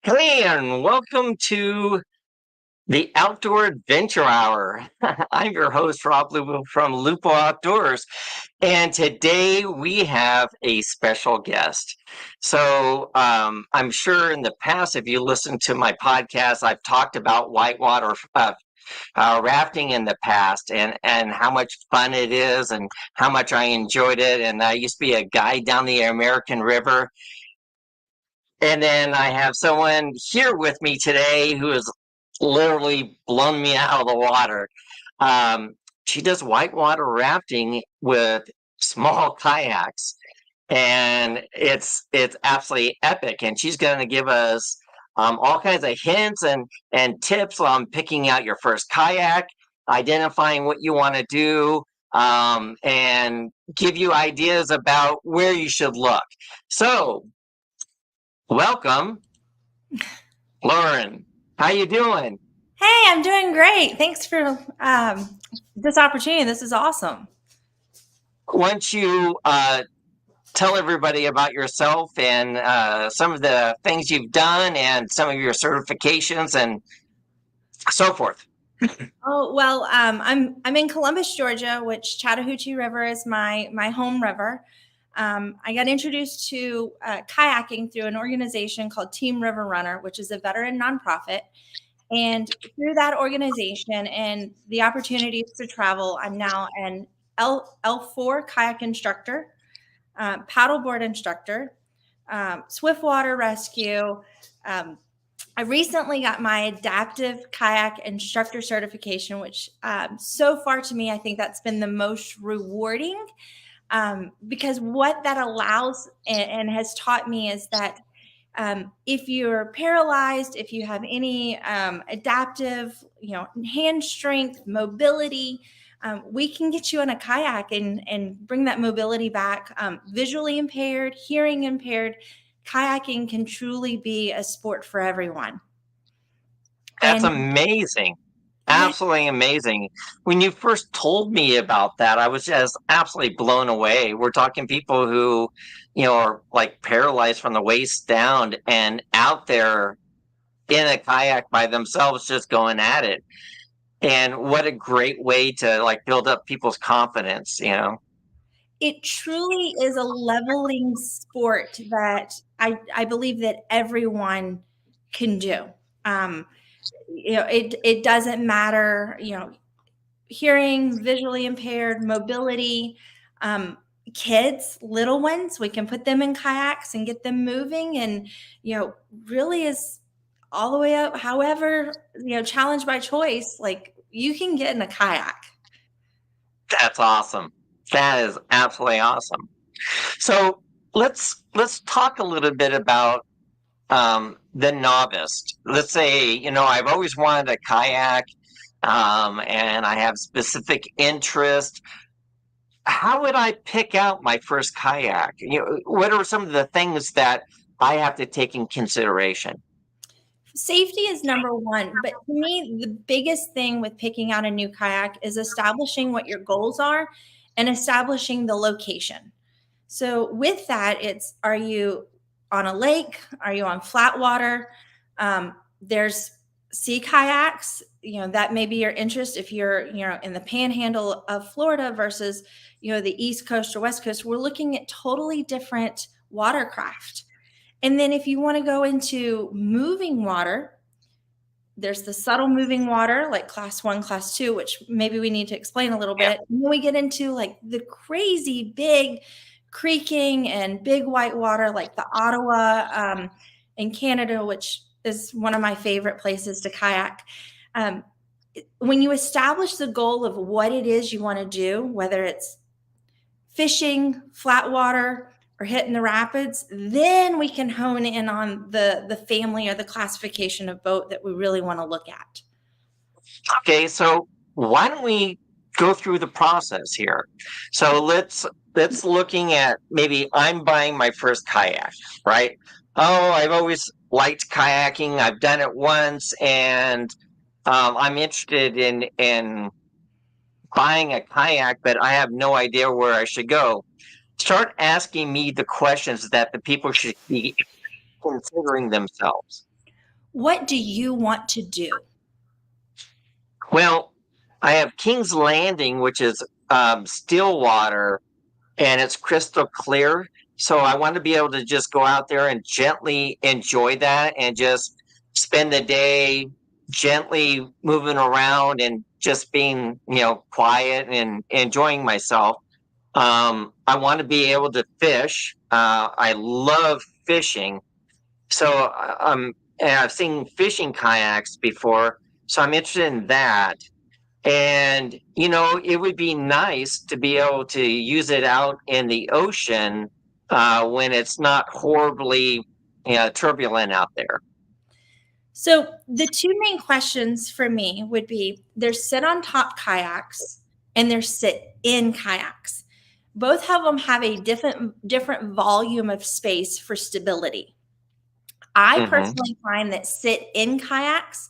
Hey, and welcome to the Outdoor Adventure Hour. I'm your host, Rob Lupo from Lupo Outdoors, and today we have a special guest. I'm sure in the past, if you listen to my podcast, I've talked about whitewater rafting in the past and how much fun it is and how much I enjoyed it. And I used to be a guide down the American River. And then I have someone here with me today who has literally blown me out of the water. Um, she does whitewater rafting with small kayaks, and it's absolutely epic. And she's going to give us all kinds of hints and tips on picking out your first kayak, identifying what you want to do, and give you ideas about where you should look. So welcome, Lauren. How you doing? Hey, I'm doing great. Thanks for this opportunity. This is awesome. Why don't you tell everybody about yourself and some of the things you've done and some of your certifications and so forth? Oh well, I'm in Columbus, Georgia, which Chattahoochee River is my home river. I got introduced to kayaking through an organization called Team River Runner, which is a veteran nonprofit. And through that organization and the opportunities to travel, I'm now an L4 kayak instructor, paddleboard instructor, swiftwater rescue. Um, I recently got my adaptive kayak instructor certification, which so far to me, I think that's been the most rewarding because what that allows and has taught me is that if you're paralyzed, if you have any adaptive, hand strength, mobility, we can get you in a kayak and bring that mobility back. Visually impaired, hearing impaired, kayaking can truly be a sport for everyone. That's And amazing. yeah, Absolutely amazing. When you first told me about that, I was just absolutely blown away. We're talking people who, are like paralyzed from the waist down and out there in a kayak by themselves, just going at it. And what a great way to like build up people's confidence. it truly is a leveling sport that I believe that everyone can do. Um, it doesn't matter, hearing, visually impaired, mobility, um, kids, little ones, we can put them in kayaks and get them moving. And, really is all the way up. However, challenge by choice, like you can get in a kayak. That's awesome. That is absolutely awesome. So let's talk a little bit about the novice. Let's say, I've always wanted a kayak, and I have specific interest. How would I pick out my first kayak? What are some of the things that I have to take in consideration? Safety is number one. But to me, the biggest thing with picking out a new kayak is establishing what your goals are and establishing the location. So with that, are you on a lake? Are you on flat water? There's sea kayaks, that may be your interest if you're, in the panhandle of Florida versus, the East Coast or West Coast. We're looking at totally different watercraft. And then if you want to go into moving water, there's the subtle moving water, like class one, class two, which maybe we need to explain a little Yeah. bit. And then we get into like the crazy big creeking and big white water, like the Ottawa in Canada, which is one of my favorite places to kayak. Um, when you establish the goal of what it is you want to do, whether it's fishing, flat water, or hitting the rapids, then we can hone in on the family or the classification of boat that we really want to look at. Okay, so why don't we go through the process here? So let's looking at maybe I'm buying my first kayak, right? Oh, I've always liked kayaking. I've done it once, and I'm interested in buying a kayak, but I have no idea where I should go. Start asking me the questions that the people should be considering themselves. What do you want to do? Well, I have King's Landing, which is still water, and it's crystal clear. So I want to be able to just go out there and gently enjoy that and just spend the day gently moving around and just being, quiet and enjoying myself. I want to be able to fish. I love fishing. So and I've seen fishing kayaks before. So I'm interested in that. And, it would be nice to be able to use it out in the ocean when it's not horribly turbulent out there. So the two main questions for me would be there's sit on top kayaks and there's sit in kayaks. Both of them have a different volume of space for stability. I Hmm. personally find that sit in kayaks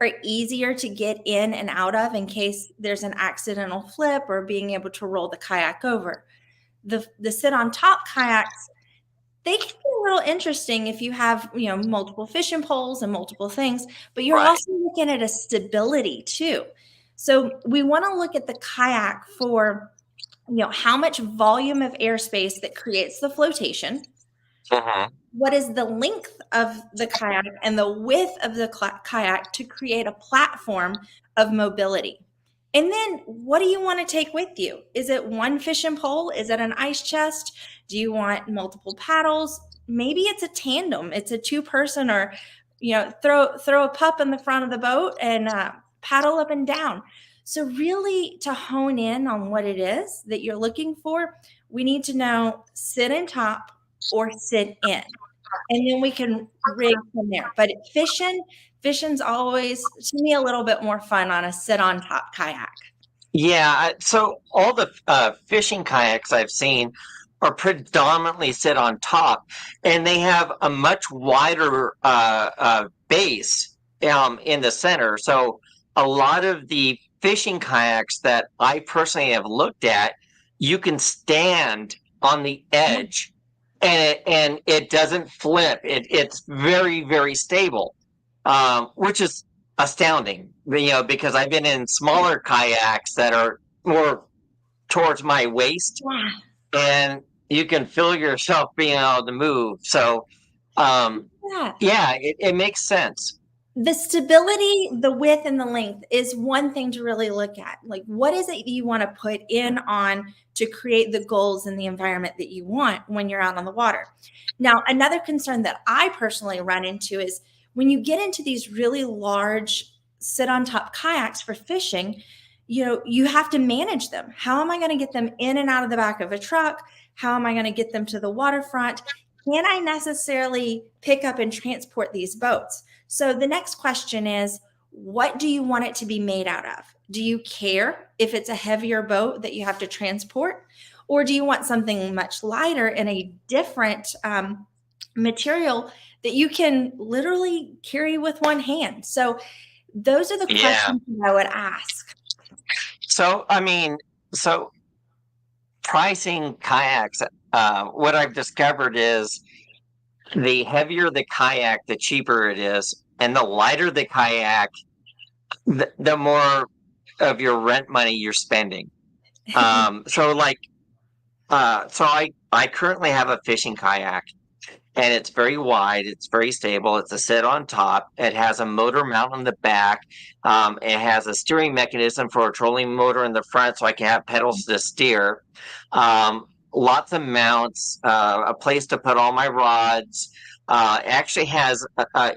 are easier to get in and out of in case there's an accidental flip or being able to roll the kayak over. The sit on top kayaks, they can be a little interesting if you have, multiple fishing poles and multiple things, but you're Right. also looking at a stability too. So we want to look at the kayak for, how much volume of airspace that creates the flotation. Hmm. What is the length of the kayak and the width of the kayak to create a platform of mobility? And then what do you want to take with you? Is it one fishing pole? Is it an ice chest? Do you want multiple paddles? Maybe it's a tandem. It's a two-person, or throw a pup in the front of the boat and paddle up and down. So really, to hone in on what it is that you're looking for, we need to know sit in top or sit in, and then we can rig from there. But fishing's always, to me, a little bit more fun on a sit on top kayak. Yeah. So all the fishing kayaks I've seen are predominantly sit on top, and they have a much wider base in the center. So a lot of the fishing kayaks that I personally have looked at, you can stand on the edge, and it doesn't flip. It's very, very stable, which is astounding, because I've been in smaller kayaks that are more towards my waist, Yeah. and you can feel yourself being able to move. So, Yeah. yeah, it makes sense. The stability, the width, and the length is one thing to really look at. Like, what is it you want to put in on to create the goals and the environment that you want when you're out on the water? Now, another concern that I personally run into is when you get into these really large sit on top kayaks for fishing, you have to manage them. How am I going to get them in and out of the back of a truck? How am I going to get them to the waterfront? Can I necessarily pick up and transport these boats? So the next question is, what do you want it to be made out of? Do you care if it's a heavier boat that you have to transport? Or do you want something much lighter and a different material that you can literally carry with one hand? So those are the Yeah. questions that I would ask. So, I mean, so pricing kayaks, what I've discovered is the heavier the kayak, the cheaper it is. And the lighter the kayak, the more of your rent money you're spending. So like, so I currently have a fishing kayak, and it's very wide. It's very stable. It's a sit on top. It has a motor mount on the back. It has a steering mechanism for a trolling motor in the front, so I can have pedals to steer. Lots of mounts, a place to put all my rods. It actually has,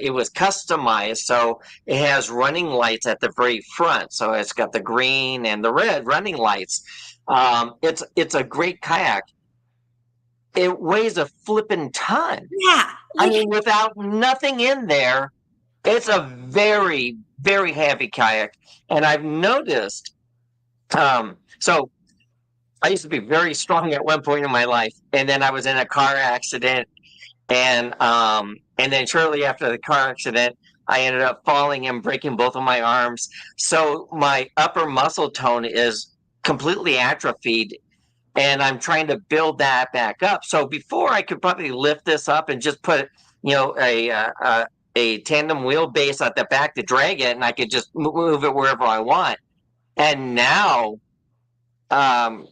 it was customized, so it has running lights at the very front. So it's got the green and the red running lights. It's a great kayak. It weighs a flippin' ton. Yeah, I like, mean, without nothing in there, it's a very, very heavy kayak. And I've noticed, so I used to be very strong at one point in my life, and then I was in a car accident, and then shortly after the car accident, I ended up falling and breaking both of my arms. So my upper muscle tone is completely atrophied, and I'm trying to build that back up. So before I could probably lift this up and just put, a a tandem wheelbase at the back to drag it, and I could just move it wherever I want. And now, um,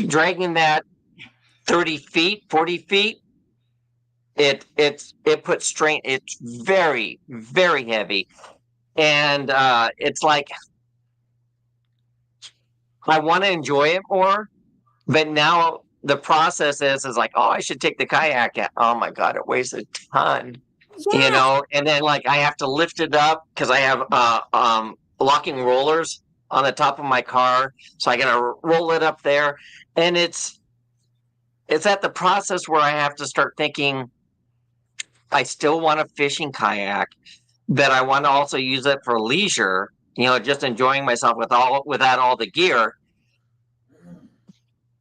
dragging that 30 feet, 40 feet, it puts strain. It's very, very heavy. And it's like I want to enjoy it more, but now the process is like, oh, I should take the kayak out. Oh my God, it weighs a ton, Yeah. and then like I have to lift it up because I have locking rollers on the top of my car. So I gotta roll it up there. And it's at the process where I have to start thinking I still want a fishing kayak, but I want to also use it for leisure, just enjoying myself without all the gear.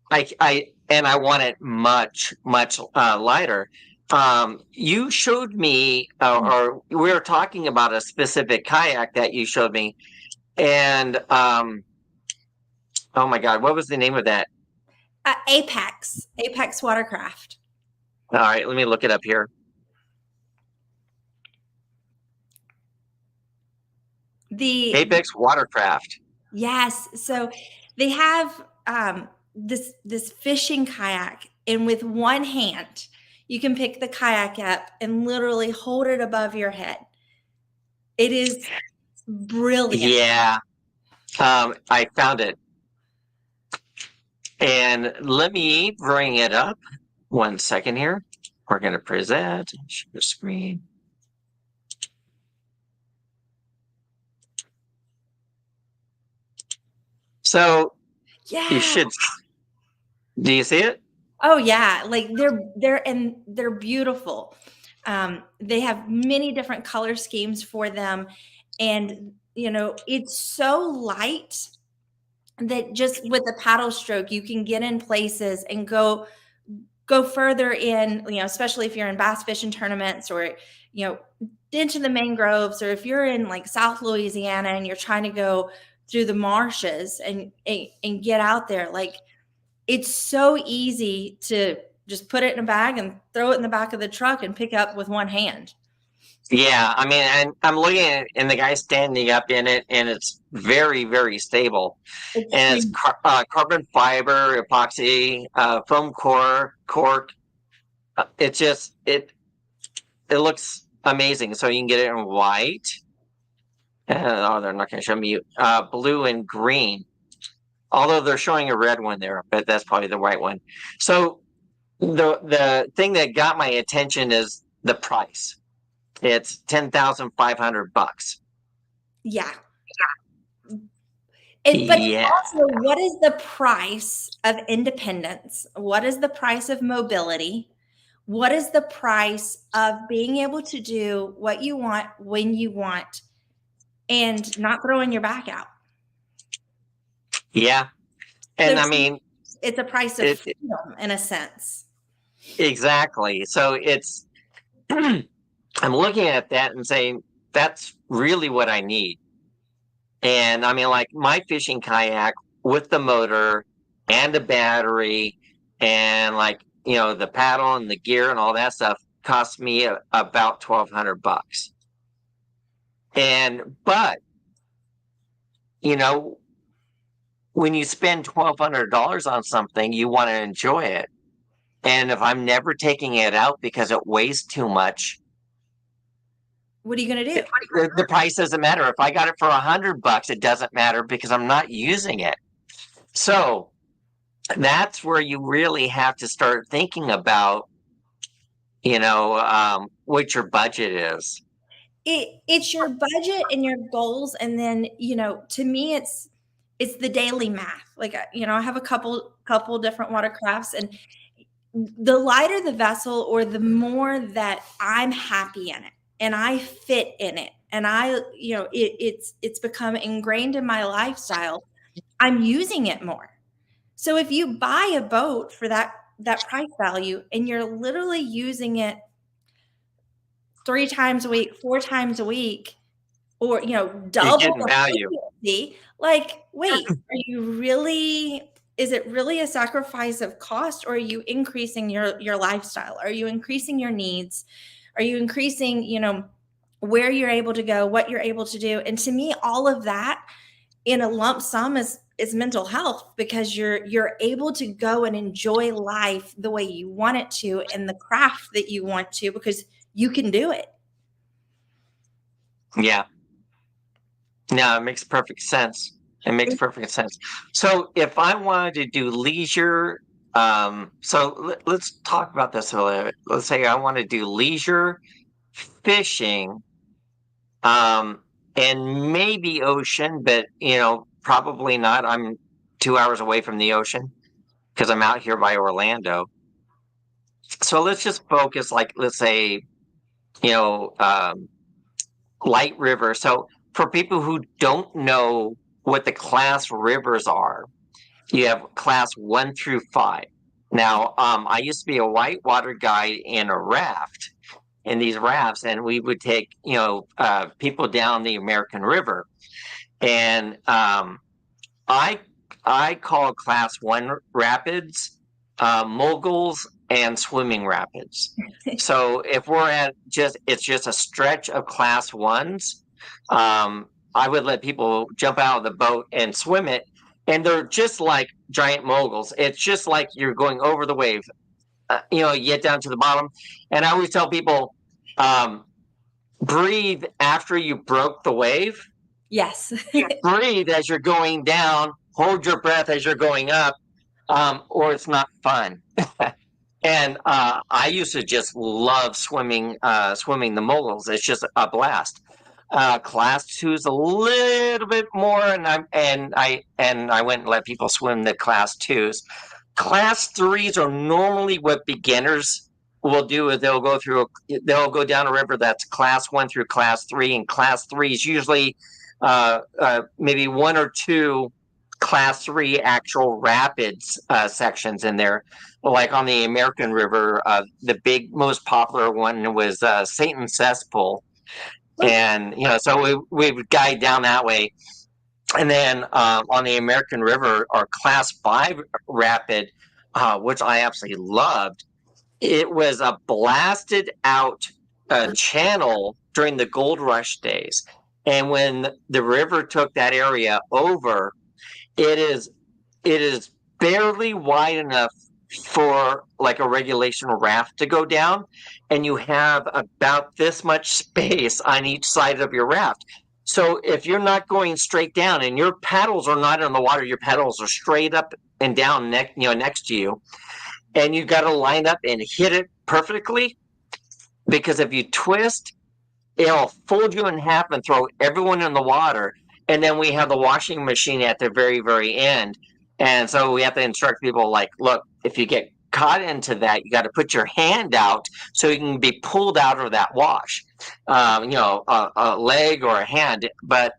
I want it much, much lighter. You showed me, or we were talking about a specific kayak that you showed me, and oh my God, what was the name of that? Apex Watercraft. All right, let me look it up here. The Apex Watercraft. Yes, so they have this fishing kayak, and with one hand, you can pick the kayak up and literally hold it above your head. It is brilliant. Yeah, I found it. And let me bring it up. 1 second here. We're going to present, share screen. So you Yeah. should. Do you see it? Oh yeah, like they're beautiful. They have many different color schemes for them, and it's so light that just with a paddle stroke you can get in places and go further in, especially if you're in bass fishing tournaments, or into the mangroves, or if you're in like South Louisiana and you're trying to go through the marshes and get out there. Like, it's so easy to just put it in a bag and throw it in the back of the truck and pick up with one hand. Yeah, I mean, and I'm looking at it, and the guy's standing up in it, and it's very, very stable. And it's Extreme. carbon fiber, epoxy, foam core, cork. It's just it looks amazing. So you can get it in white. Oh, they're not going to show me blue and green. Although they're showing a red one there, but that's probably the white one. So the thing that got my attention is the price. It's $10,500. Yeah. But Yeah, also, what is the price of independence? What is the price of mobility? What is the price of being able to do what you want when you want and not throwing your back out? yeah, and I There's mean it's a price of freedom in a sense. exactly. So it's I'm looking at that and saying that's really what I need. And I mean, like my fishing kayak with the motor and the battery and like, the paddle and the gear and all that stuff cost me about $1,200. But, you know, when you spend $1,200 on something, you want to enjoy it. And if I'm never taking it out because it weighs too much, What are you going to do? the price doesn't matter. If I got it for $100, it doesn't matter because I'm not using it. So that's where you really have to start thinking about, what your budget is. It's your budget and your goals, and then to me it's the daily math. Like, I have a couple different watercrafts, and the lighter the vessel, or the more that I'm happy in it and I fit in it, and it's become ingrained in my lifestyle, I'm using it more. So if you buy a boat for that price value and you're literally using it 3 times a week, 4 times a week, or You're double getting the value. frequency, like, wait, is it really a sacrifice of cost, or are you increasing your lifestyle? Are you increasing your needs? Are you increasing where you're able to go, what you're able to do. And to me, all of that in a lump sum is mental health, because you're able to go and enjoy life the way you want it to and the craft that you want to, because you can do it. Yeah. No, it makes perfect sense. It makes perfect sense. So if I wanted to do leisure, let's talk about this a little bit. Let's say I want to do leisure fishing, and maybe ocean, but probably not. I'm 2 hours away from the ocean because I'm out here by Orlando. So let's just focus, like, let's say, you know, um, light river. So for people who don't know what the class rivers are, you have class 1 through 5. Now, I used to be a whitewater guide in a raft, in these rafts, and we would take, people down the American River. And I I call class 1 rapids, moguls, and swimming rapids. So if we're at it's just a stretch of class 1s, I would let people jump out of the boat and swim it, and they're just like giant moguls. It's just like you're going over the wave. You get down to the bottom, and I always tell people, um, breathe after you broke the wave. Yes. Breathe as you're going down. Hold your breath as you're going up, or it's not fun. And I used to just love swimming the moguls. It's just a blast. Class 2 is a little bit more, and I went and let people swim the class 2s. Class 3s are normally what beginners will do. Is they'll go down a river that's class 1 through class 3, and class 3 is usually maybe 1 or 2 class 3 actual rapids sections in there. Like on the American River, the most popular one was Satan Cesspool, and so we would guide down that way. And then on the American River, our class 5 rapid, which I absolutely loved, it was a blasted out channel during the gold rush days. And when the river took that area over, it is barely wide enough for like a regulation raft to go down, and you have about this much space on each side of your raft. So if you're not going straight down and your paddles are not in the water, your paddles are straight up and down next to you, and you got to line up and hit it perfectly, because if you twist, it'll fold you in half and throw everyone in the water. And then we have the washing machine at the very, very end. And so we have to instruct people, like, look, if you get caught into that, you got to put your hand out so you can be pulled out of that wash, a leg or a hand. But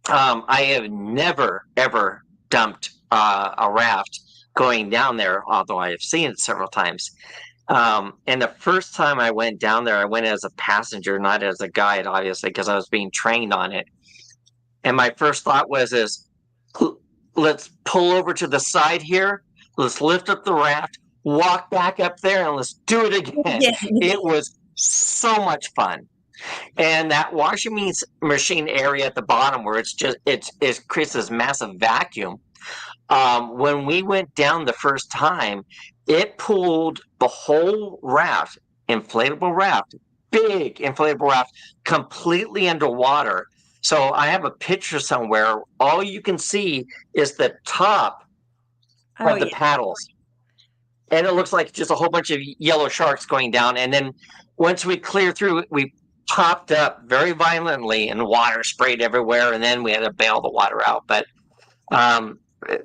I have never, ever dumped a raft going down there, although I have seen it several times. And the first time I went down there, I went as a passenger, not as a guide, obviously, because I was being trained on it. And my first thought was, let's pull over to the side here. Let's lift up the raft, walk back up there, and let's do it again. Yeah. It was so much fun. And that washing machine area at the bottom, where it creates this massive vacuum. When we went down the first time, it pulled the whole raft, big inflatable raft, completely underwater. So I have a picture somewhere. All you can see is the top of the paddles. And it looks like just a whole bunch of yellow sharks going down. And then once we cleared through, we popped up very violently and water sprayed everywhere. And then we had to bail the water out. But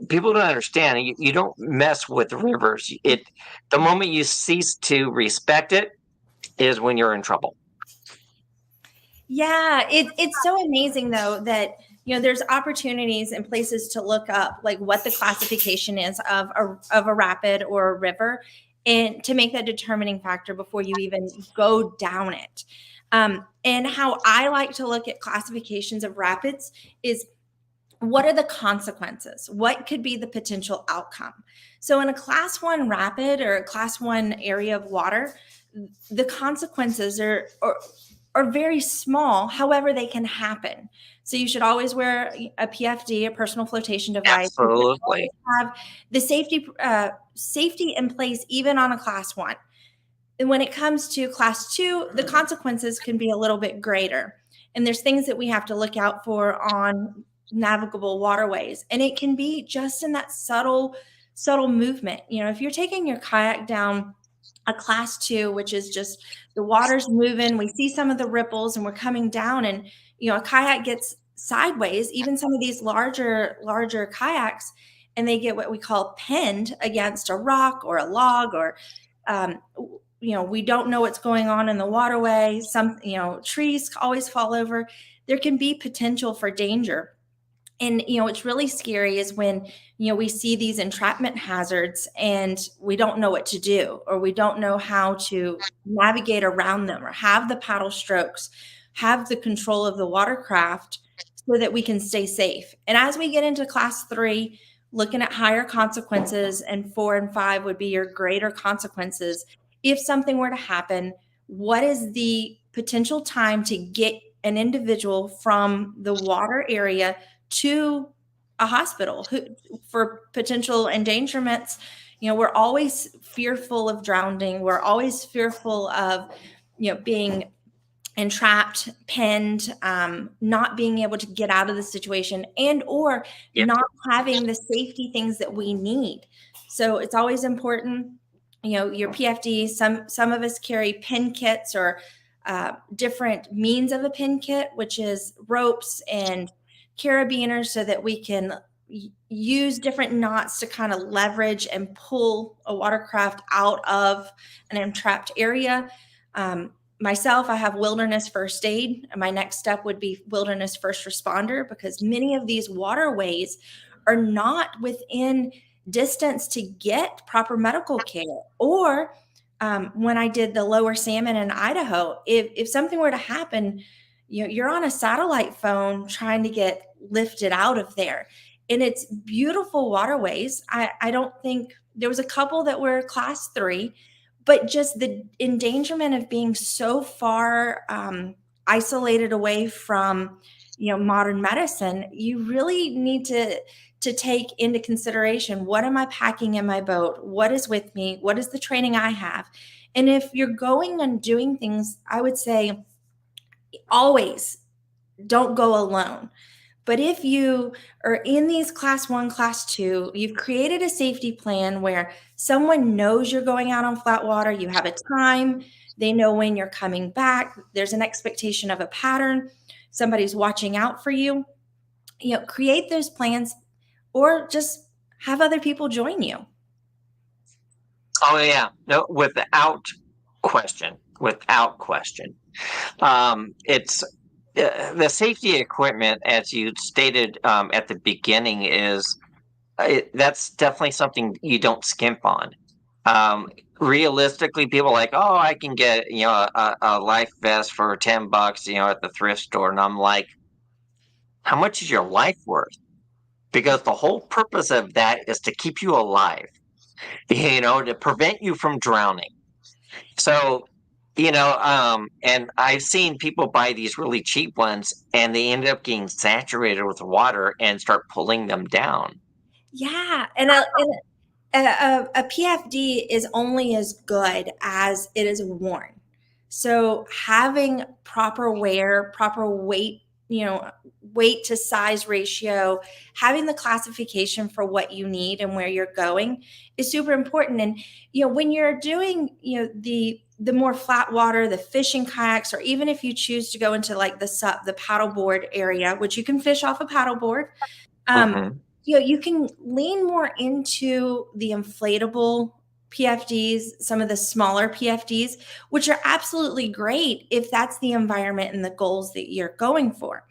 people don't understand. You don't mess with the rivers. The moment you cease to respect it is when you're in trouble. Yeah, it's so amazing though that there's opportunities and places to look up like what the classification is of a rapid or a river, and to make that determining factor before you even go down it. And how I like to look at classifications of rapids is, what are the consequences? What could be the potential outcome? So in a class 1 rapid or a class 1 area of water, the consequences are are very small. However, they can happen. So you should always wear a PFD, a personal flotation device. You should Absolutely. always have the safety in place, even on a class one. And when it comes to class two, the consequences can be a little bit greater. And there's things that we have to look out for on navigable waterways. And it can be just in that subtle movement. If you're taking your kayak down a class two, which is just the water's moving, we see some of the ripples and we're coming down, and a kayak gets sideways, even some of these larger kayaks, and they get what we call pinned against a rock or a log, or um, we don't know what's going on in the waterway. Some, trees always fall over. There can be potential for danger. And what's really scary is when we see these entrapment hazards and we don't know what to do, or we don't know how to navigate around them, or have the paddle strokes, have the control of the watercraft, so that we can stay safe. And as we get into class three, looking at higher consequences, and 4 and 5 would be your greater consequences. If something were to happen, what is the potential time to get an individual from the water area to a hospital for potential endangerments? We're always fearful of drowning. We're always fearful of being entrapped, pinned, not being able to get out of the situation, and or Yeah. not having the safety things that we need. So it's always important, your PFD. Some of us carry pin kits, or different means of a pin kit, which is ropes and carabiners, so that we can use different knots to kind of leverage and pull a watercraft out of an entrapped area. Myself, I have wilderness first aid, and my next step would be wilderness first responder, because many of these waterways are not within distance to get proper medical care. Or when I did the lower salmon in Idaho, if something were to happen, you're on a satellite phone trying to get lifted out of there. And it's beautiful waterways. I don't think there was a couple that were class three, but just the endangerment of being so far isolated away from modern medicine. You really need to take into consideration, what am I packing in my boat, what is with me, what is the training I have. And if you're going and doing things, I would say always don't go alone. But if you are in these class one, class two, you've created a safety plan where someone knows you're going out on flat water, you have a time, they know when you're coming back, there's an expectation of a pattern, somebody's watching out for you, create those plans, or just have other people join you. Oh yeah, no, without question. It's the safety equipment, as you stated at the beginning, is that's definitely something you don't skimp on. Um, Realistically, people are like, oh, I can get a life vest for $10, at the thrift store, and I'm like, how much is your life worth? Because the whole purpose of that is to keep you alive, to prevent you from drowning. So, and I've seen people buy these really cheap ones and they end up getting saturated with water and start pulling them down. Yeah, and a PFD is only as good as it is worn. So having proper wear, proper weight, weight to size ratio, having the classification for what you need and where you're going is super important. And when you're doing the more flat water, the fishing kayaks, or even if you choose to go into like the paddleboard area, which you can fish off a paddleboard, um, Hmm. you can lean more into the inflatable PFDs, some of the smaller PFDs, which are absolutely great if that's the environment and the goals that you're going for.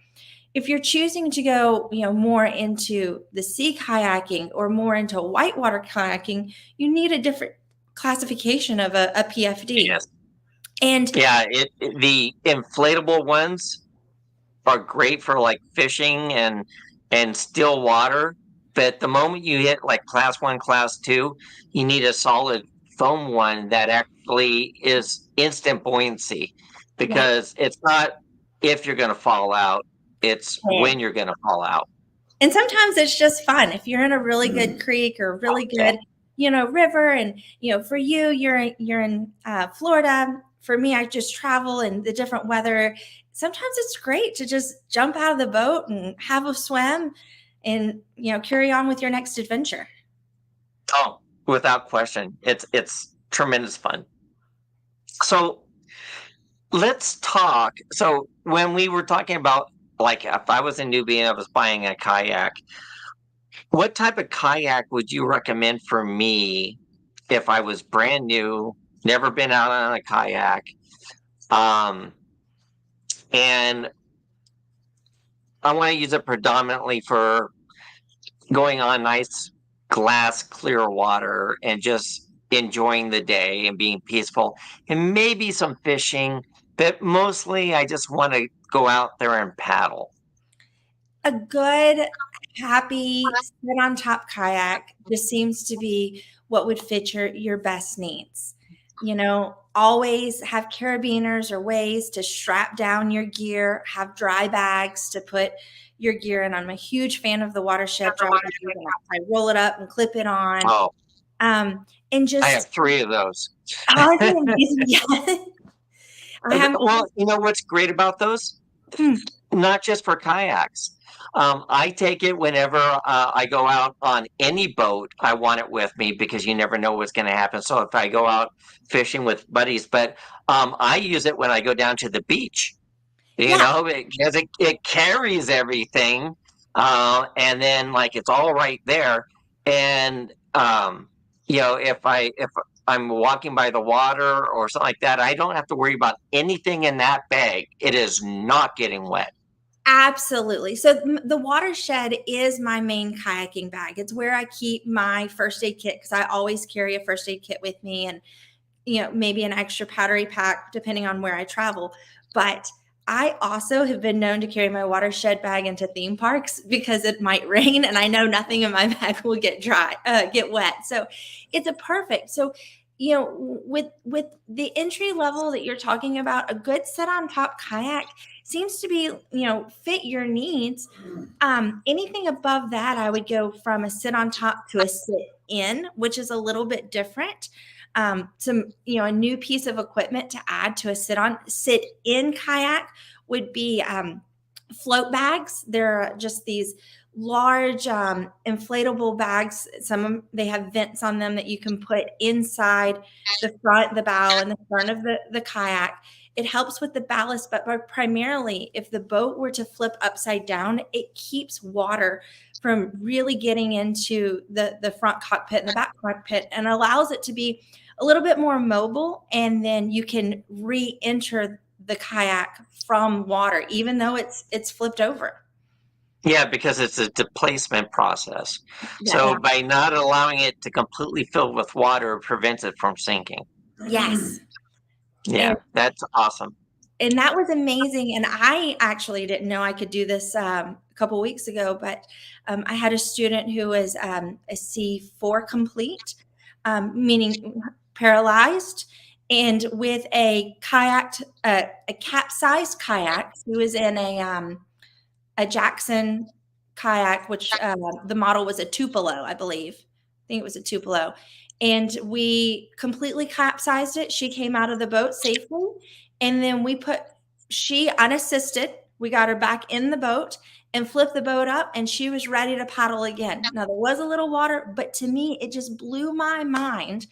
If you're choosing to go, more into the sea kayaking or more into whitewater kayaking, you need a different classification of a PFD. Yes. And Yeah, the inflatable ones are great for like fishing and still water. But the moment you hit like class one, class two, you need a solid foam one that actually is instant buoyancy. Yeah. because it's not if you're going to fall out, it's when you're going to fall out. And sometimes it's just fun. If you're in a really good creek or really Yeah. good, river, and for you, you're in Florida. For me, I just travel and the different weather. Sometimes it's great to just jump out of the boat and have a swim, and carry on with your next adventure. Oh, without question. It's tremendous fun. So let's talk. So when we were talking about like if I was a newbie and I was buying a kayak, what type of kayak would you recommend for me if I was brand new, never been out on a kayak, um, and I want to use it predominantly for going on nice glass clear water and just enjoying the day and being peaceful and maybe some fishing, but mostly I just want to go out there and paddle. A good, happy, sit on top kayak just seems to be what would fit your best needs. Always have carabiners or ways to strap down your gear, have dry bags to put your gear in. I'm a huge fan of the watershed dry bag. And I roll it up and clip it on. Oh, And I have just, three of those. oh, isn't it amazing? Yeah. I have, Well, you know what's great about those? hmm, Not just for kayaks. I take it whenever I go out on any boat. I want it with me because you never know what's going to happen. So if I go out fishing with buddies, but I use it when I go down to the beach. yeah, Because it carries everything, and then like it's all right there. And if I'm walking by the water or something like that, I don't have to worry about anything in that bag. It is not getting wet. absolutely. So the watershed is my main kayaking bag. It's where I keep my first aid kit because I always carry a first aid kit with me, and maybe an extra powdery pack depending on where I travel. But I also have been known to carry my watershed bag into theme parks because it might rain and I know nothing in my bag will get wet. So it's a perfect. So, with the entry level that you're talking about, a good set on top kayak seems to be, fit your needs. Anything above that, I would go from a sit on top to a sit in, which is a little bit different. Some a new piece of equipment to add to a sit in kayak would be float bags. They're just these large inflatable bags. They have vents on them that you can put inside the bow and the front of the kayak. It helps with the ballast, but primarily if the boat were to flip upside down, it keeps water from really getting into the front cockpit and the back cockpit, and allows it to be a little bit more mobile. And then you can re-enter the kayak from water, even though it's flipped over. Yeah, because it's a displacement process. Yeah. So by not allowing it to completely fill with water, it prevents it from sinking. Yes. Yeah, And that's awesome. and that was amazing. And I actually didn't know I could do this a couple weeks ago, but I had a student who was a C4 complete, meaning paralyzed, and with a capsized kayak. He was in a Jackson kayak, which the model was a Tupelo, I believe. I think it was a Tupelo. And we completely capsized it. She came out of the boat safely. And then she unassisted, we got her back in the boat and flipped the boat up, and she was ready to paddle again. Now, there was a little water, but to me, it just blew my mind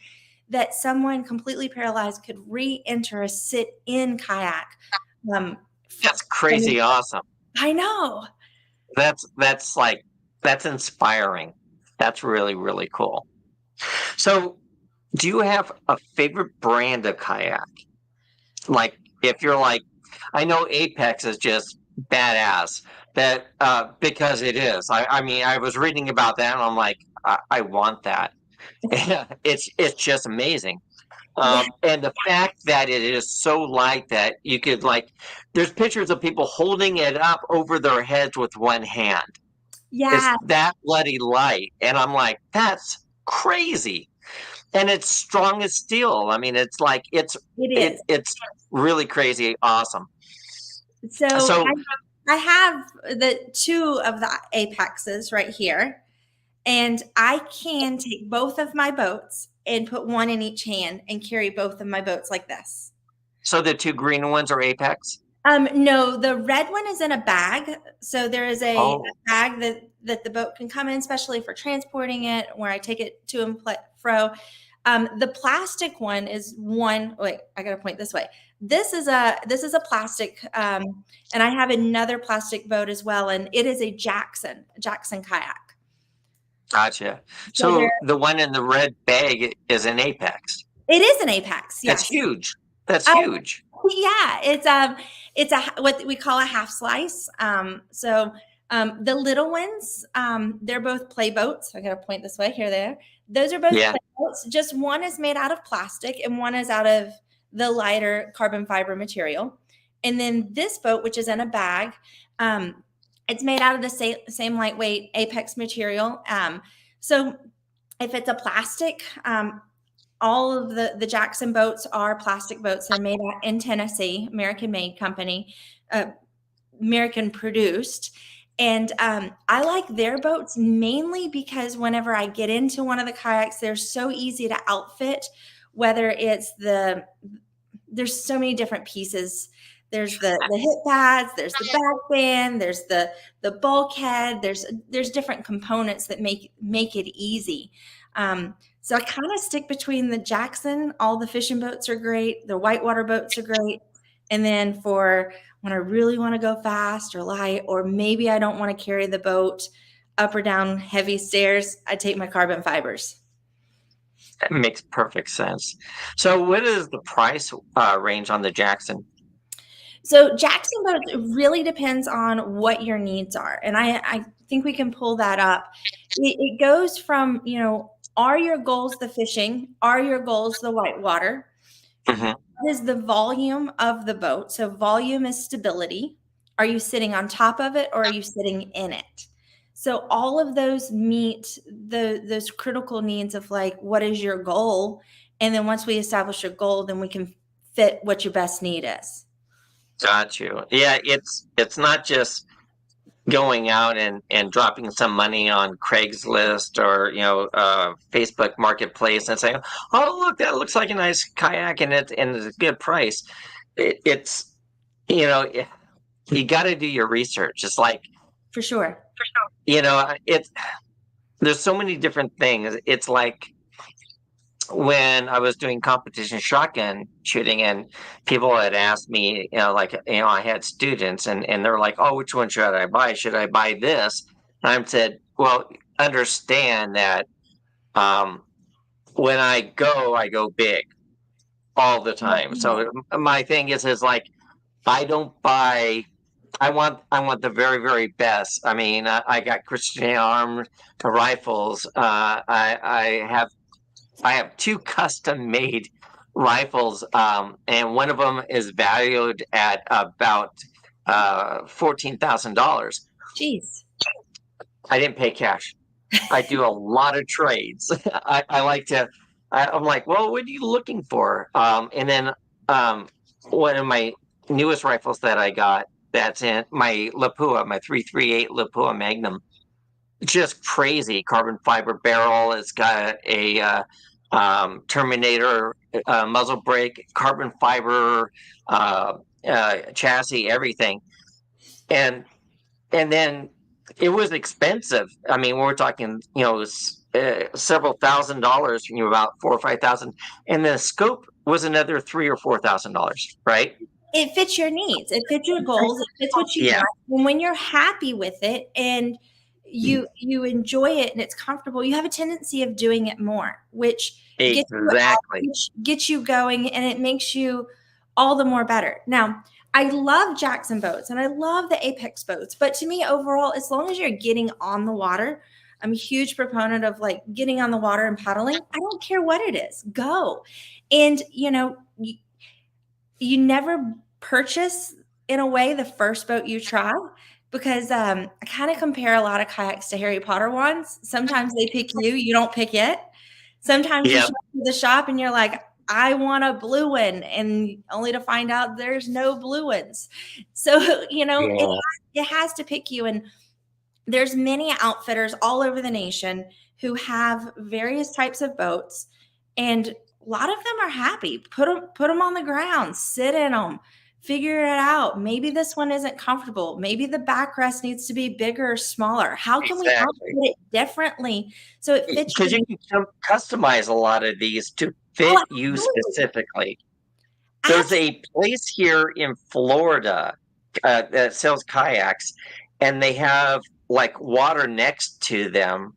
that someone completely paralyzed could re enter a sit in kayak. Um, That's crazy awesome. I know. That's inspiring. That's really, really cool. So, do you have a favorite brand of kayak? Like, if you're like, I know Apex is just badass, that because it is. I mean, I was reading about that, and I'm like, I want that. It's just amazing. Yeah. And the fact that it is so light that you could like, there's pictures of people holding it up over their heads with one hand. It's Yeah. that bloody light, and I'm like, that's crazy. and it's strong as steel. I mean, it's like It is. it's really crazy awesome. So So I have the two of the apexes right here, and I can take both of my boats and put one in each hand and carry both of my boats like this. so the two green ones are Apex. No, the red one is in a bag. So there is a Oh, bag that the boat can come in, especially for transporting it, where I take it to and fro. The plastic one is one. Wait, I got to point this way. This is a plastic, and I have another plastic boat as well, and it is a Jackson kayak. gotcha. So there, So the one in the red bag is an Apex. it is an apex. That's Yes. huge. That's Uh, huge. yeah, it's a what we call a half slice. The little ones, they're both play boats. I got to point this way here, there. Those are both Yeah, play boats. Just one is made out of plastic and one is out of the lighter carbon fiber material. And then this boat, which is in a bag, it's made out of the same lightweight Apex material. So if it's a plastic, all of the Jackson boats are plastic boats. They're made in Tennessee, American made company, uh, American produced. And I like their boats mainly because whenever I get into one of the kayaks, they're so easy to outfit, whether it's there's so many different pieces. There's the hip pads, there's the back band, there's the bulkhead, there's different components that make it easy. So I kind of stick between the Jackson. All the fishing boats are great. The whitewater boats are great. And then for when I really want to go fast or light, or maybe I don't want to carry the boat up or down heavy stairs, I take my carbon fibers. that makes perfect sense. So what is the price range on the Jackson? So Jackson boats, it really depends on what your needs are. And I think we can pull that up. It goes from, are your goals the fishing? Are your goals the whitewater? Hmm. What is the volume of the boat? So volume is stability. Are you sitting on top of it or are you sitting in it? So all of those meet those critical needs of like, what is your goal? And then once we establish your goal, then we can fit what your best need is. Got you. Yeah, it's not just going out and dropping some money on Craigslist or Facebook Marketplace and saying, "Oh, look, that looks like a nice kayak and it's a good price." It's you know you got to do your research. It's like For sure. it's there's so many different things. It's like when I was doing competition shotgun shooting, and people had asked me, I had students, and they're like, "Oh, which one should I buy? Should I buy this?" And I said, "Well, understand that um, when I go big all the time. So my thing is like I don't buy. I want the very very best. I mean, I got Christian Arms rifles. I have two custom made rifles, and one of them is valued at about $14,000. Jeez. I didn't pay cash. I do a lot of trades. I like to. I'm like, well, what are you looking for? And then one of my newest rifles that I got, that's in my Lapua, my 338 Lapua Magnum, just crazy carbon fiber barrel. It's got a Terminator muzzle brake, carbon fiber chassis, everything, and and then it was expensive. I mean, we're talking, several $1,000s, about 4 or 5 thousand, and the scope was another $3 or 4 thousand, right? It fits your needs. It fits your goals. It fits what you Yeah, want. And when you're happy with it and you enjoy it and it's comfortable, you have a tendency of doing it more, which gets you out, exactly. which gets you going, and it makes you all the more better. Now, I love Jackson boats and I love the Apex boats, but to me overall, as long as you're getting on the water, I'm a huge proponent of like getting on the water and paddling. I don't care what it is. Go. And you never purchase in a way the first boat you try, because I kind of compare a lot of kayaks to Harry Potter wands. Sometimes they pick you, you don't pick it. Sometimes you show Yep. up to the shop and you're like, I want a blue one, and only to find out there's no blue ones. So, Yeah. it has to pick you. And there's many outfitters all over the nation who have various types of boats, and a lot of them are happy. Put them on the ground, sit in them, figure it out. Maybe this one isn't comfortable. Maybe the backrest needs to be bigger or smaller. How can we Exactly. outfit it differently so it fits Because your you needs? can customize a lot of these to Oh, fit you absolutely. specifically. There's Absolutely. a place here in Florida that sells kayaks, and they have like water next to them,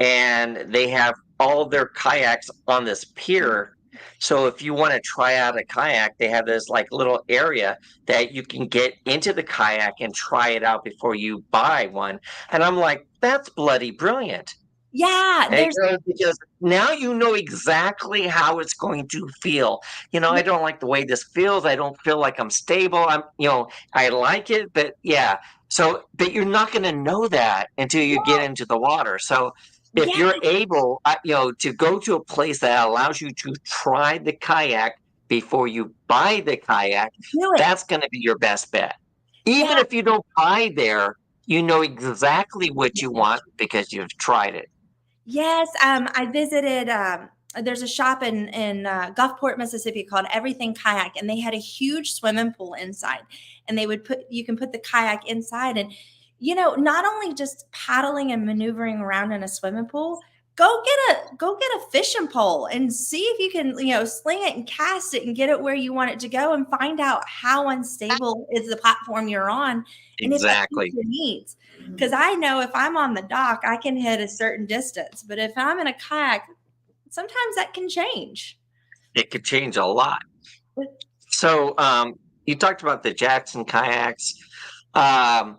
and they have all of their kayaks on this pier. So if you want to try out a kayak, they have this like little area that you can get into the kayak and try it out before you buy one. And I'm like, that's bloody brilliant. Yeah, And it there's goes because now you know exactly how it's going to feel. I don't like the way this feels. I don't feel like I'm stable. I like it, but yeah. So, but you're not going to know that until you get into the water. So, if yeah, you're able, to go to a place that allows you to try the kayak before you buy the kayak, do it. that's going to be your best bet. Yeah. Even if you don't buy there, you know exactly what you want because you've tried it. Yes, I visited. There's a shop in Gulfport, Mississippi called Everything Kayak, and they had a huge swimming pool inside. And they would put you can put the kayak inside, and not only just paddling and maneuvering around in a swimming pool. Go get a fishing pole and see if you can sling it and cast it and get it where you want it to go, and find out how unstable is the platform you're on, and if that meets Exactly. your needs. Because I know if I'm on the dock, I can hit a certain distance. But if I'm in a kayak, sometimes that can change. It could change a lot. So, you talked about the Jackson kayaks. Um,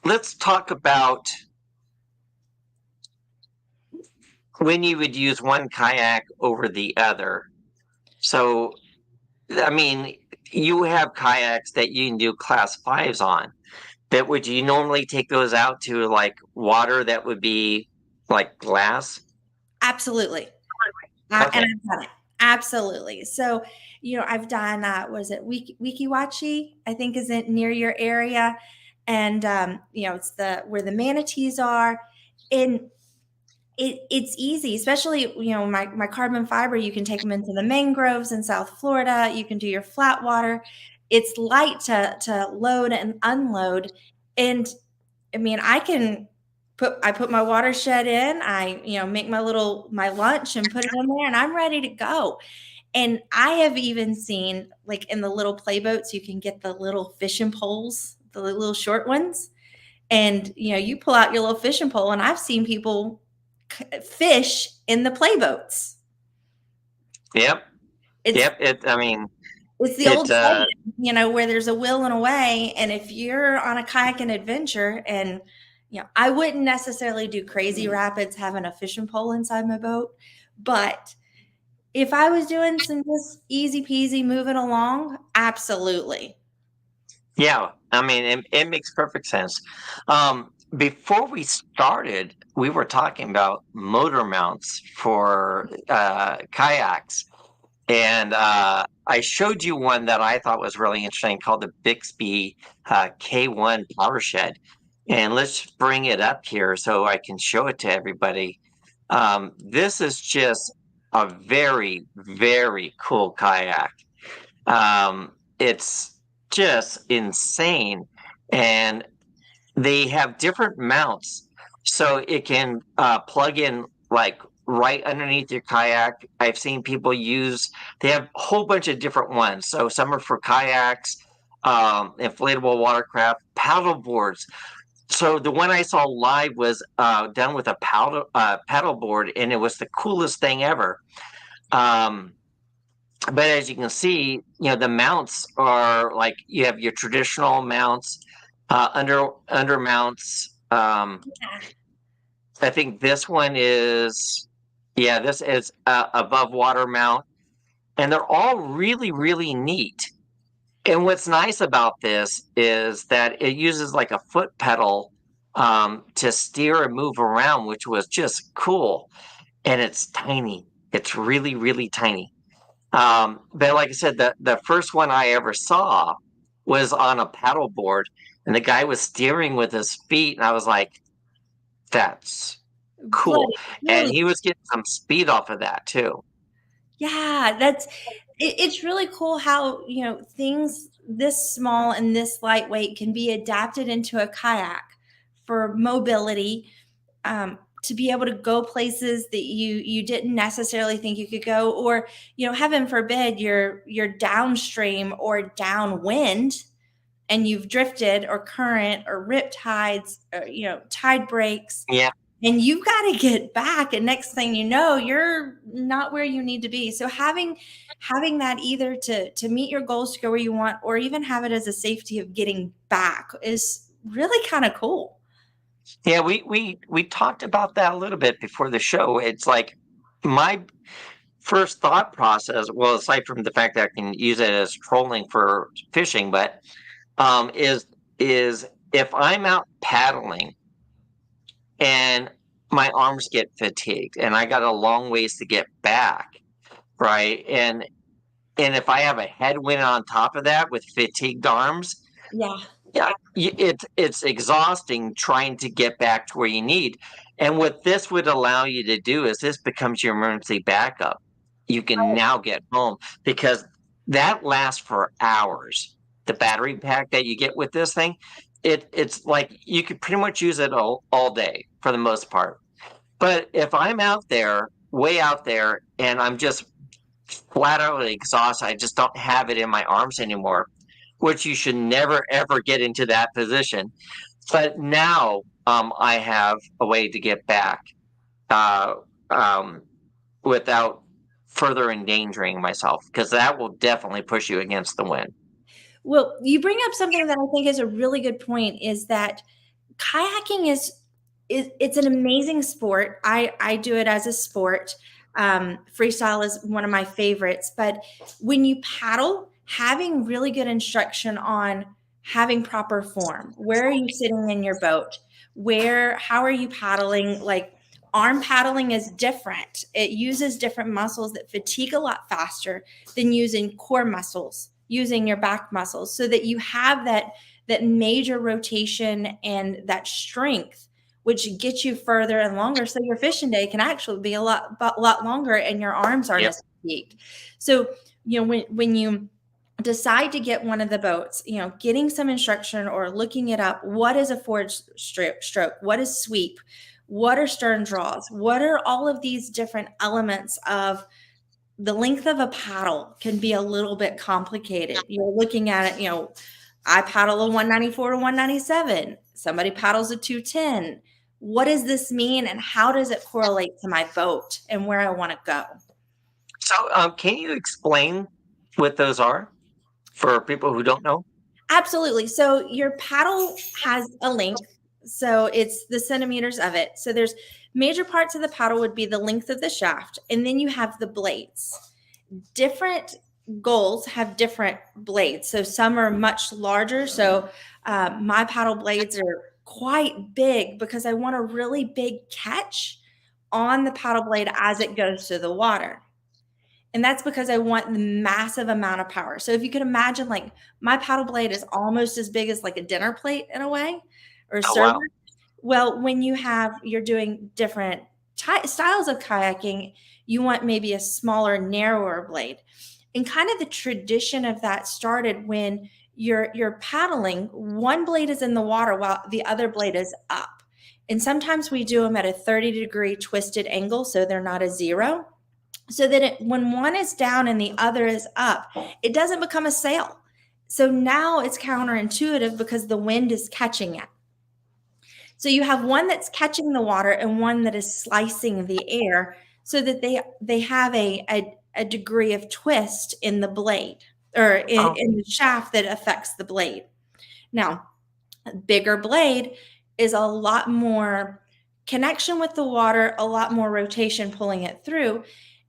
let's talk about when you would use one kayak over the other. So, I mean, you have kayaks that you can do class fives on, but would you normally take those out to like water that would be like glass? Absolutely. And Okay. I've done it. Absolutely. So, I've done, was it Wikiwachi, I think is it near your area. And, it's where the manatees are. And it's easy, especially, my carbon fiber, you can take them into the mangroves in South Florida. You can do your flat water. It's light to load and unload. And I mean, I put my watershed in, I, make my lunch and put it in there, and I'm ready to go. And I have even seen, like, in the little playboats, you can get the little fishing poles, the little short ones. And, you pull out your little fishing pole, and I've seen people fish in the playboats. Yep. It's Yep. I mean, it's the it, old saying, where there's a will and a way. And if you're on a kayak and adventure, and I wouldn't necessarily do crazy rapids having a fishing pole inside my boat, but if I was doing some just easy peasy moving along, absolutely. yeah, I mean, it makes perfect sense. Before we started, we were talking about motor mounts for kayaks, and I showed you one that I thought was really interesting called the Bixby K1 Power Shed. And let's bring it up here so I can show it to everybody. This is just a very, very cool kayak. It's just insane. And they have different mounts. So it can plug in like right underneath your kayak. I've seen people they have a whole bunch of different ones. So some are for kayaks, inflatable watercraft, paddle boards. So the one I saw live was done with a paddle board, and it was the coolest thing ever. Um, but as you can see, the mounts are like you have your traditional mounts, under mounts. I think this one is, yeah, this is above water mount, and they're all really, really neat. And what's nice about this is that it uses like a foot pedal to steer and move around, which was just cool. And it's tiny. It's really, really tiny. But like I said, the first one I ever saw was on a paddleboard, and the guy was steering with his feet, and I was like, "That's But cool." it's And really, he was getting some speed off of that too. yeah, it's really cool how, things this small and this lightweight can be adapted into a kayak for mobility, to be able to go places that you didn't necessarily think you could go, or heaven forbid you're downstream or downwind and you've drifted, or current, or rip tides, or tide breaks, Yeah, and you've got to get back, and next thing you know you're not where you need to be. So having that, either to meet your goals, to go where you want, or even have it as a safety of getting back, is really kind of cool. yeah. We talked about that a little bit before the show. It's like my first thought process. Well, aside from the fact that I can use it as trolling for fishing, but um, is is if I'm out paddling and my arms get fatigued and I got a long ways to get back, right? And if I have a headwind on top of that with fatigued arms, Yeah. yeah, it's exhausting trying to get back to where you need. And what this would allow you to do is this becomes your emergency backup. You can now get home because that lasts for hours. The battery pack that you get with this thing, it's like you could pretty much use it all day for the most part. But if I'm out there, way out there, and I'm just flat out exhausted, I just don't have it in my arms anymore, which you should never ever get into that position. But now I have a way to get back uh, um, without further endangering myself because that will definitely push you against the wind. Well, you bring up something that I think is a really good point, is that kayaking is it's an amazing sport. I do it as a sport. Freestyle is one of my favorites, but when you paddle, having really good instruction on having proper form, where are you sitting in your boat? How are you paddling? Like, arm paddling is different. It uses different muscles that fatigue a lot faster than using core muscles, using your back muscles, so that you have that major rotation and that strength, which gets you further and longer. So your fishing day can actually be a lot longer, and your arms aren't Yep. as fatigued. So when you decide to get one of the boats, getting some instruction or looking it up. What is a forward stroke? What is sweep? What are stern draws? What are all of these different elements of the length of a paddle? Can be a little bit complicated. You're looking at it, I paddle a 194 to 197. Somebody paddles a 210. What does this mean, and how does it correlate to my boat and where I want to go? So, can you explain what those are for people who don't know? Absolutely. So your paddle has a length. So it's the centimeters of it. So there's major parts of the paddle would be the length of the shaft, and then you have the blades. Different goals have different blades. So some are much larger. So my paddle blades are quite big because I want a really big catch on the paddle blade as it goes to the water. And that's because I want the massive amount of power. So if you could imagine, like, my paddle blade is almost as big as like a dinner plate in a way, or a Oh server. wow! Well, when you're doing different styles of kayaking, you want maybe a smaller, narrower blade. And kind of the tradition of that started when you're paddling, one blade is in the water while the other blade is up. And sometimes we do them at a 30-degree twisted angle so they're not a zero, so that when one is down and the other is up, it doesn't become a sail. So now it's counterintuitive because the wind is catching it. So you have one that's catching the water and one that is slicing the air, so that they have a degree of twist in the blade, or Oh, in the shaft, that affects the blade. Now, bigger blade is a lot more connection with the water, a lot more rotation pulling it through.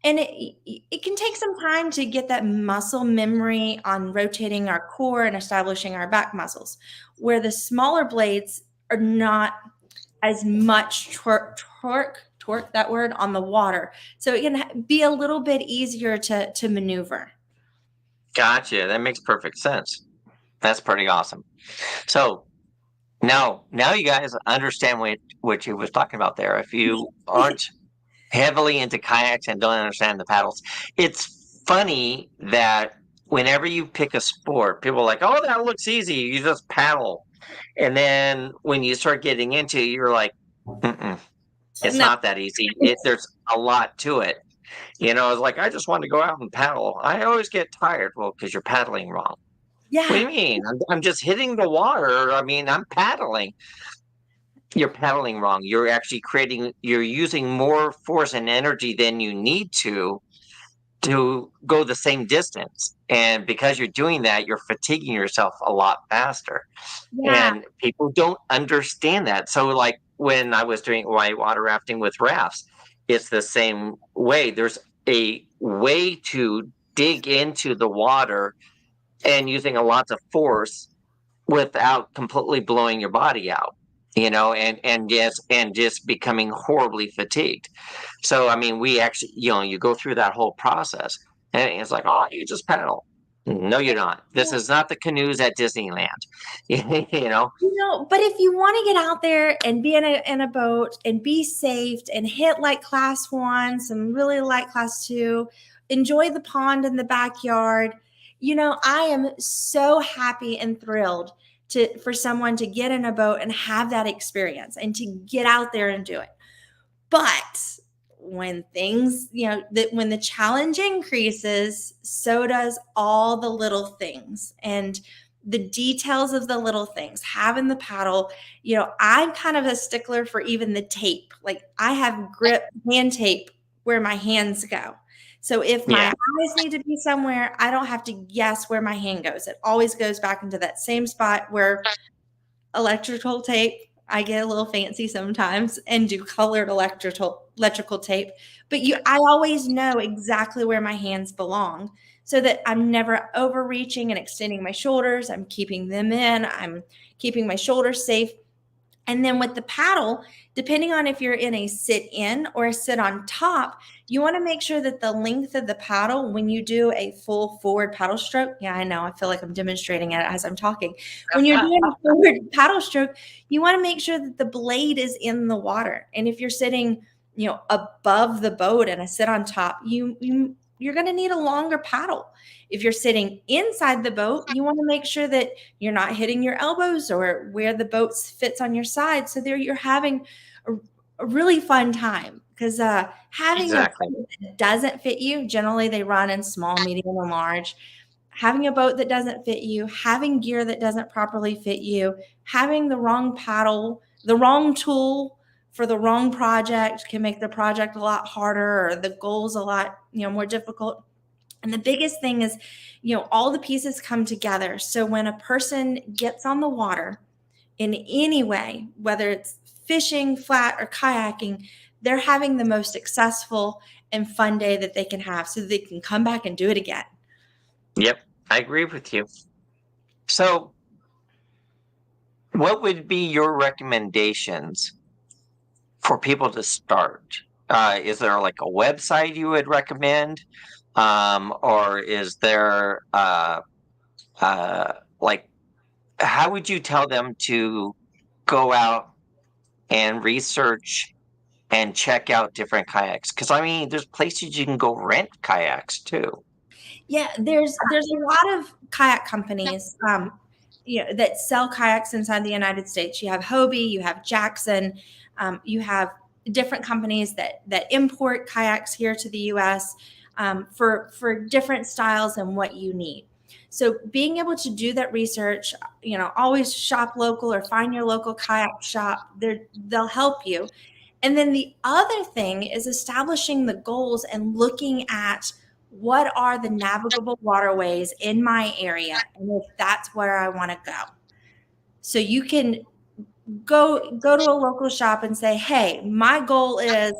And it can take some time to get that muscle memory on rotating our core and establishing our back muscles, where the smaller blades are not as much torque, that word, on the water. So it can be a little bit easier to maneuver. Gotcha. That makes perfect sense. That's pretty awesome. So now you guys understand what you was talking about there. If you aren't heavily into kayaks and don't understand the paddles, it's funny that whenever you pick a sport, people are like, "Oh, that looks easy. You just paddle." And then when you start getting into it, you're like, mm-mm, it's No, not that easy. There's a lot to it. It's like, I just want to go out and paddle. I always get tired. Well, because you're paddling wrong. What do yeah, you mean? I'm just hitting the water. I mean, I'm paddling. You're paddling wrong. You're using more force and energy than you need to go the same distance. And because you're doing that, you're fatiguing yourself a lot faster. yeah, And people don't understand that. So, like when I was doing whitewater rafting with rafts, it's the same way. There's a way to dig into the water and using a lot of force without completely blowing your body out, and just becoming horribly fatigued. So I mean, we actually, you go through that whole process, and it's like, oh, you just paddle. No, you're not. This is not the canoes at Disneyland. you know. But if you want to get out there and be in a boat and be safe and hit like class one, some really light class two, enjoy the pond in the backyard, I am so happy and thrilled for someone to get in a boat and have that experience and to get out there and do it. But when things, that when the challenge increases, so does all the little things and the details of the little things. Having the paddle, I'm kind of a stickler for even the tape. Like I have grip hand tape where my hands go. So if my Yeah. eyes need to be somewhere, I don't have to guess where my hand goes. It always goes back into that same spot where electrical tape. I get a little fancy sometimes and do colored electrical tape, but I always know exactly where my hands belong so that I'm never overreaching and extending my shoulders. I'm keeping them in. I'm keeping my shoulders safe. And then with the paddle, depending on if you're in a sit in or a sit on top, you want to make sure that the length of the paddle, when you do a full forward paddle stroke, yeah, I know, I feel like I'm demonstrating it as I'm talking. When you're doing a forward paddle stroke, you want to make sure that the blade is in the water. And if you're sitting, above the boat and a sit on top, you're going to need a longer paddle. If you're sitting inside the boat, you want to make sure that you're not hitting your elbows or where the boat fits on your side. So there you're having a really fun time because having a Exactly. boat that doesn't fit you, generally they run in small, medium, and large. Having a boat that doesn't fit you, having gear that doesn't properly fit you, having the wrong paddle, the wrong tool for the wrong project can make the project a lot harder or the goals a lot, more difficult. And the biggest thing is, all the pieces come together. So when a person gets on the water in any way, whether it's fishing, flat, or kayaking, they're having the most successful and fun day that they can have so they can come back and do it again. Yep. I agree with you. So, what would be your recommendations for people to start? Is there like a website you would recommend? Or is there like, how would you tell them to go out and research and check out different kayaks? Because I mean, there's places you can go rent kayaks too. Yeah, there's a lot of kayak companies that sell kayaks inside the United States. You have Hobie, you have Jackson, you have different companies that import kayaks here to the U.S. For different styles and what you need. So being able to do that research, always shop local or find your local kayak shop. They'll help you. And then the other thing is establishing the goals and looking at what are the navigable waterways in my area and if that's where I want to go. So you can go to a local shop and say, "Hey, my goal is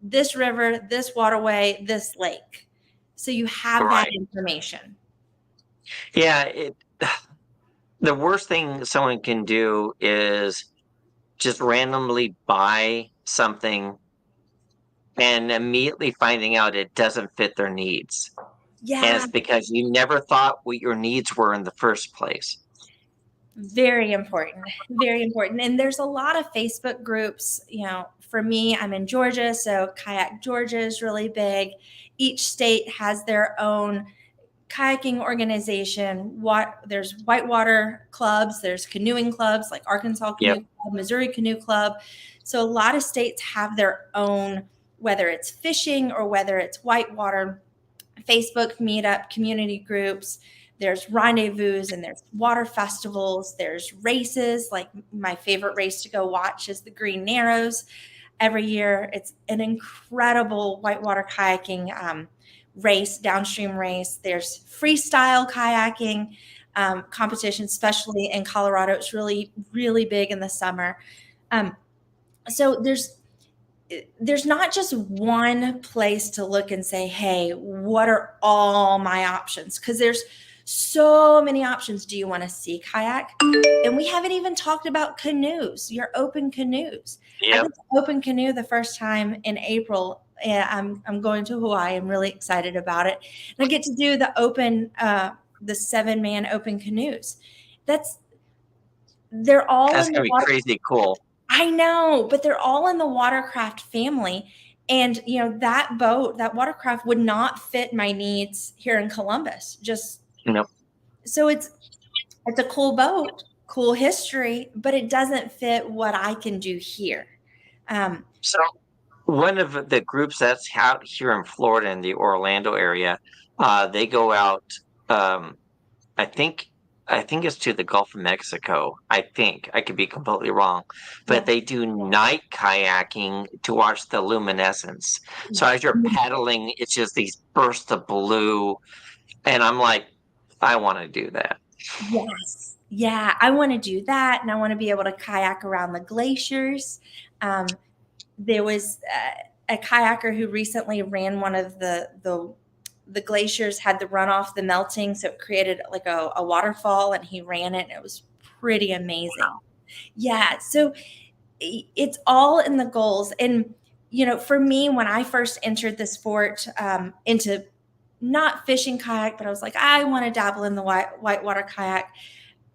this river, this waterway, this lake." So you have that Right. information. Yeah. The worst thing someone can do is just randomly buy something and immediately finding out it doesn't fit their needs. And Yeah, it's because you never thought what your needs were in the first place. very important. Very important. And there's a lot of Facebook groups. For me, I'm in Georgia, so Kayak Georgia is really big. Each state has their own kayaking organization. There's whitewater clubs, there's canoeing clubs like Arkansas Yep. Canoe Club, Missouri Canoe Club. So a lot of states have their own, whether it's fishing or whether it's whitewater, Facebook meetup community groups. There's rendezvous and there's water festivals. There's races. Like my favorite race to go watch is the Green Narrows every year. It's an incredible whitewater kayaking race, downstream race. There's freestyle kayaking competition, especially in Colorado. It's really, really big in the summer. Um, so there's not just one place to look and say, hey, what are all my options? Because there's so many options. Do you want to see kayak? And we haven't even talked about canoes, your open canoes. I Yep. did the open canoe the first time in April. And I'm going to Hawaii. I'm really excited about it. And I get to do the 7-man open canoes. That's They're all That's in the gonna be water. crazy cool. I know, but they're all in the watercraft family. And that boat, that watercraft would not fit my needs here in Columbus. Just You know. so it's a cool boat, cool history, but it doesn't fit what I can do here. Um, So one of the groups that's out here in Florida in the Orlando area, they go out. Um, I think I think it's to the Gulf of Mexico. I think I could be completely wrong, but yeah, they do night kayaking to watch the luminescence. So as you're paddling, it's just these bursts of blue, and I'm like, I want to do that. yes, yeah, I want to do that, and I want to be able to kayak around the glaciers. Um, there was a kayaker who recently ran one of the glaciers had the runoff, the melting, so it created like a waterfall, and he ran it, and it was pretty amazing. Yeah, so it's all in the goals. And for me, when I first entered the sport, into not fishing kayak, but I was like, I want to dabble in the whitewater kayak.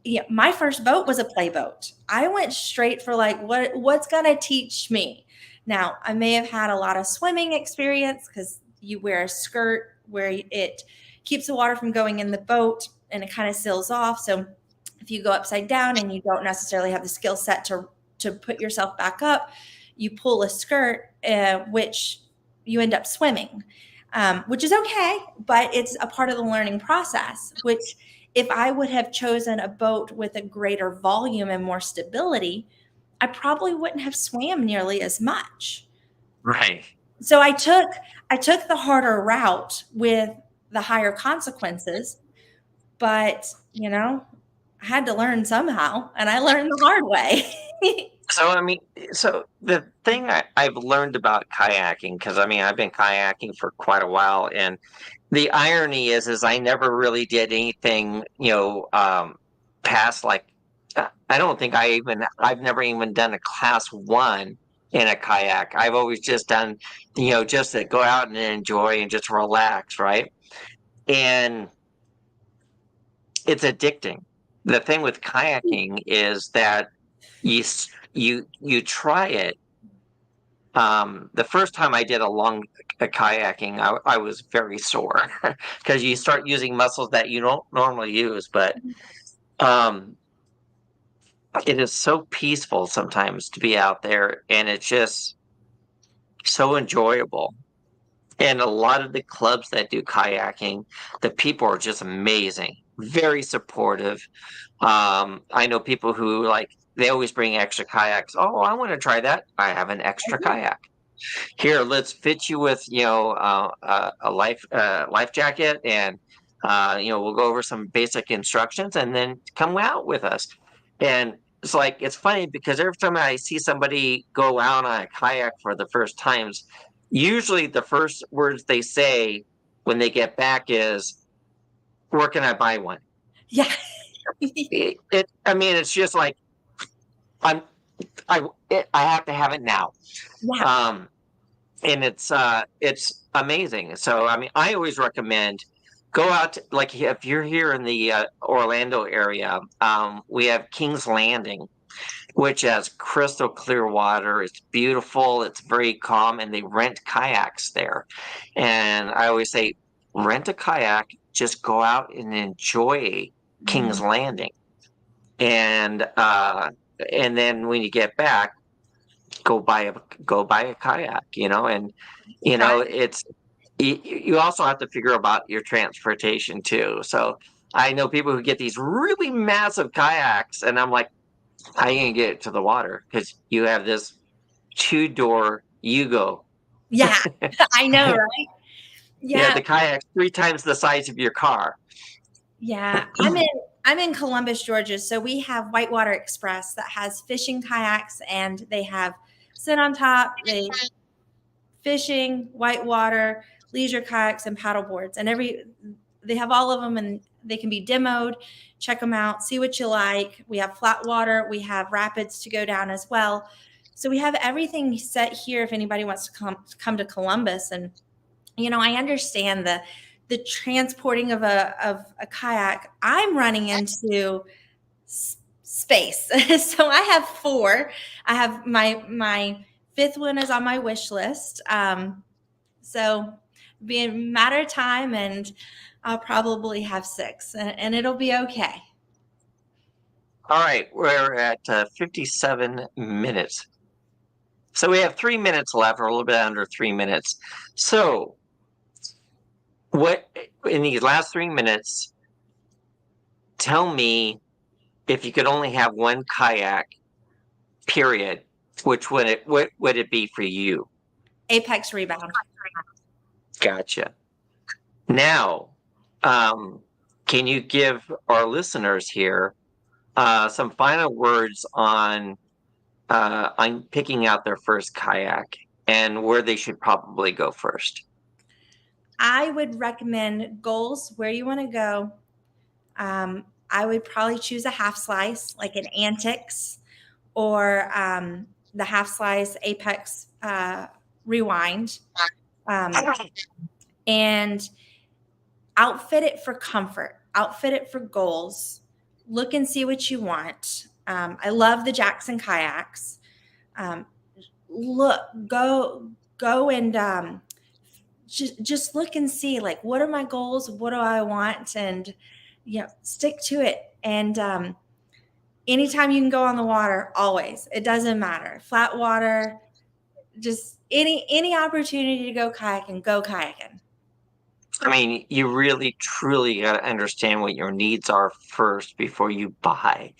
Yeah, my first boat was a play boat. I went straight for like what's gonna teach me. Now, I may have had a lot of swimming experience because you wear a skirt where it keeps the water from going in the boat and it kind of seals off. So if you go upside down and you don't necessarily have the skill set to put yourself back up, you pull a skirt, which you end up swimming, which is okay, but it's a part of the learning process. Which if I would have chosen a boat with a greater volume and more stability, I probably wouldn't have swam nearly as much. Right. So I took the harder route with the higher consequences, but I had to learn somehow, and I learned the hard way. So I mean, so the thing I've learned about kayaking, because I mean I've been kayaking for quite a while, and the irony is I never really did anything, past like I don't think I've never even done a class one in a kayak. I've always just done, just to go out and enjoy and just relax, right? And it's addicting. The thing with kayaking is that you try it. The first time I did a kayaking, I was very sore because you start using muscles that you don't normally use. But um, it is so peaceful sometimes to be out there, and it's just so enjoyable. And a lot of the clubs that do kayaking, the people are just amazing, very supportive. I know people who like they always bring extra kayaks. Oh, I want to try that. I have an extra kayak. Here, let's fit you with a life jacket, and we'll go over some basic instructions, and then come out with us. And it's funny because every time I see somebody go out on a kayak for the first times, usually the first words they say when they get back is, "Where can I buy one?" Yeah. I mean, it's just like I'm. I have to have it now. Yeah. Um, and it's amazing. So I mean, I always recommend go out like if you're here in the Orlando area, we have King's Landing, which has crystal clear water. It's beautiful. It's very calm, and they rent kayaks there. And I always say, rent a kayak, just go out and enjoy King's Mhm. Landing, and uh, and then when you get back, go buy a go buy a kayak. And Try. it's you also have to figure about your transportation too. So I know people who get these really massive kayaks, and I'm like, how are you gonna get it to the water? Because you have this two-door Yugo. Yeah. I know, right? Yeah, Yeah. the kayak's three times the size of your car. Yeah. I'm in Columbus, Georgia. So we have Whitewater Express that has fishing kayaks, and they have sit on top, they fishing, whitewater, leisure kayaks, and paddle boards. And they have all of them, and they can be demoed. Check them out, see what you like. We have flat water, we have rapids to go down as well. So we have everything set here if anybody wants to come to Columbus. And I understand the transporting of a kayak. I'm running into space. So I have four. I have my fifth one is on my wish list. So be a matter of time, and I'll probably have six, and it'll be okay. All right, we're at 57 minutes. So we have 3 minutes left, or a little bit under 3 minutes. So, what in these last 3 minutes, tell me if you could only have one kayak, period, which would it be for you? Apex rebound. Gotcha. Now, um, can you give our listeners here some final words on picking out their first kayak and where they should probably go first? I would recommend goals where you want to go. I would probably choose a half slice, like an Antics, or the half slice Apex Rewind, um, and outfit it for comfort, outfit it for goals. Look and see what you want. I love the Jackson kayaks. Um, look, go and just look and see, like, what are my goals, what do I want, and stick to it. And anytime you can go on the water, always, it doesn't matter, flat water, just any opportunity to go kayaking. I mean, you really truly got to understand what your needs are first before you buy,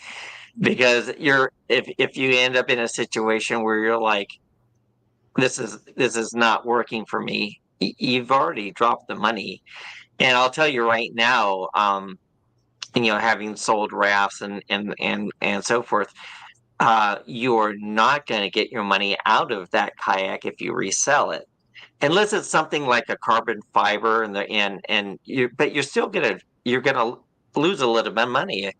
because if you end up in a situation where you're like, this is not working for me, you've already dropped the money. And I'll tell you right now, having sold rafts and so forth, you're not going to get your money out of that kayak if you resell it, unless it's something like a carbon fiber but you're gonna lose a little bit of money.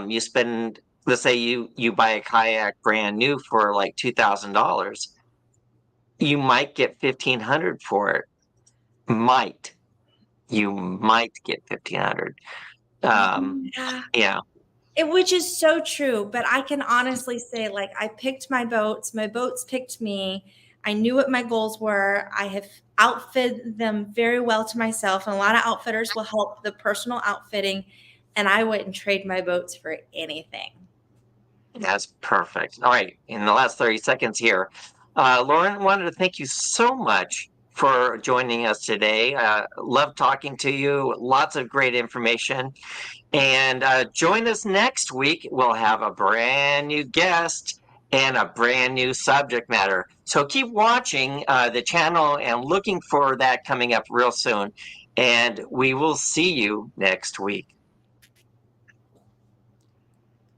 You spend, let's say you buy a kayak brand new for like $2,000, you might get 1,500 for it. Might You might get 1,500. Yeah. Yeah. Which is so true, but I can honestly say, like, I picked my boats picked me. I knew what my goals were. I have outfitted them very well to myself, and a lot of outfitters will help the personal outfitting, and I wouldn't trade my boats for anything. That's perfect. All right, in the last 30 seconds here, Lauren, wanted to thank you so much for joining us today. Love talking to you. Lots of great information. And join us next week. We'll have a brand new guest and a brand new subject matter. So keep watching the channel and looking for that coming up real soon. And we will see you next week.